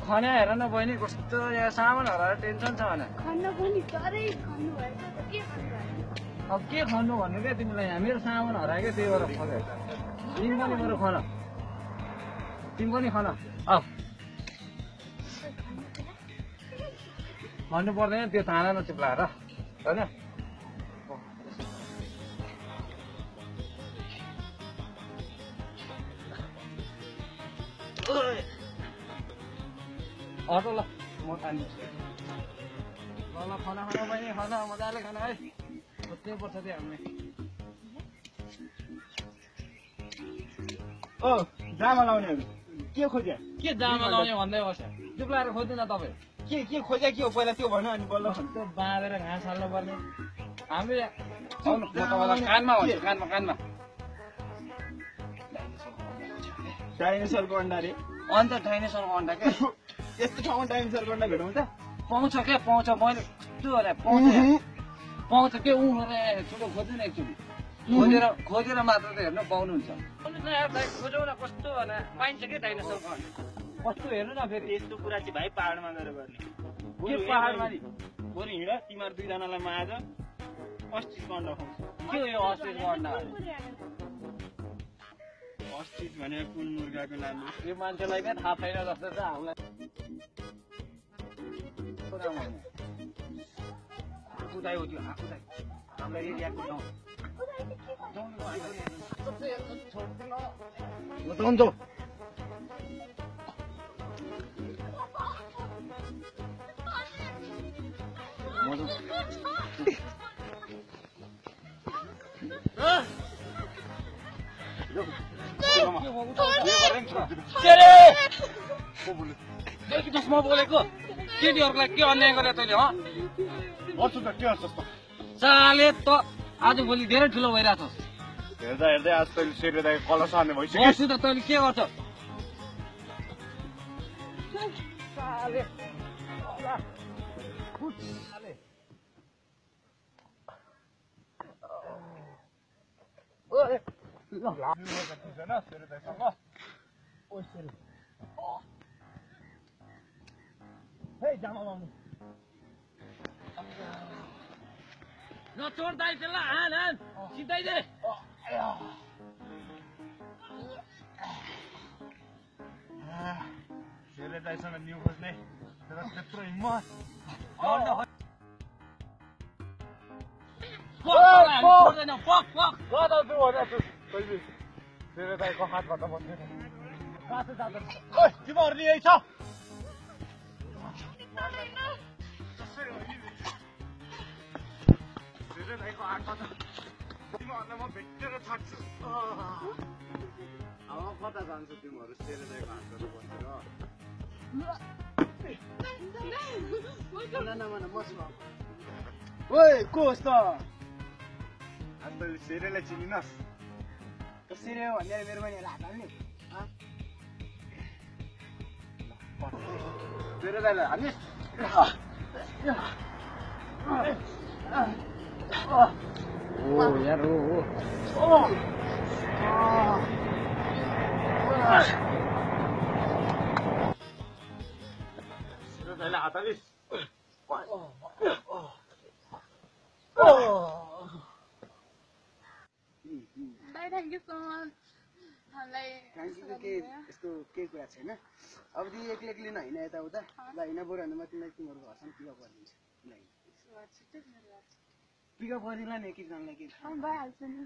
खाना हेर न बहिनी कस्तो यहाँ सामानहरु टेन्सन छ भने अब के खानु भन्नु क्या तिमीलाई यहाँ मेरो सामान हरायो क्या त्यही भएर खोजेको तिमी पनि बरु खान तिमी पनि खान भन्नु पर्दैन त्यो ताना नचिप्लाएर होइन अटो ल म तान्छु ल खाना खाना बहिनी खाना मजाले खाना है सोध्नै पर्छ त्यो हामीले ओ जामा लाउनेहरु के खोज्या के जामा लाउने भन्दै बस्यो चिप्लाएर खोज्नु न तपाईँ के खोज्या के हो पहिला त्यो भन अनि बल्ल त्यो बाँधेर घाँस हाल्नु पर्ने हामीले कानमा भन्छु कानमा डाइनोसरको अन्डा रे अन्त डाइनोसरको अन्डा के यस्तो ठाउँमा डाइनोसरको अन्डा भेटौँ त पाउँछ के पाउँछ मैले कस्तो भने पाउँछ के ऊ छोटो खोज्नु न एकचोटि खोजेर मात्र त हेर्नु पाउनुहुन्छ खोजौँ न कस्तो भने पाइन्छ के डाइनोसरको अन्डा कस्तो हेर्नु न फेरि यस्तो कुरा चाहिँ भाइ पहाडमा गएर गर्ने के पहाडमा नि बरु हिँड तिमीहरू दुईजनालाई माझ अस्ट्रिचको अन्डा खुवाउँछ के हो यो अस्ट्रिचको अन्डा अस्ट्रिच भनेको कुन मुर्गाको नाम यो मान्छेलाई नै थाहा छैन जस्तो छ हामीलाई आफूदाई हो त्यो आफूदाई हामीलाई एरियाको गाउँ जसमा बोलेको केटीहरूलाई के अन्याय गरे तैँले चाले त आजभोलि धेरै ठुलो भइरहेको छ हेर्दा हेर्दै आज तैँले सेरेदाई कलस हान्ने भइसक्यो गर्छु त तैँले के गर्छ जामा लाउने नचोड दाइ त्यसलाई हान सिधै दे सेरेदाईसँग न्यु खोज्ने त्यत्रो हिम्मत सेरेदाईको हातबाट बस्दैन तिमीहरू यही छ सेरेदाईको हातबाट तिमीहरूलाई म भेटेर छाड्छु अब कता जान्छ तिमीहरू सेरेदाईको हातबाट बसेर ओइ को होस् त आज तैँले सेरेलाई चिनिनस् सिरे हो भने मेरो पनि हात हाल्ने सेरेदाईलाई हाल्ने यार सेरेदाईलाई हात हालिस् थ्याङ्क यू सो मच हामीलाई थ्याङ्क यू के यस्तो केही कुरा छैन अब ती एक्लै एक्लै होइन यताउता ल होइन बरु भने म तिमीलाई तिमीहरूको घरसम्म पिकअप गरिदिन्छु ल पिकअप गरिदिउँला नि एक एकजनालाई के भइहाल्छ नि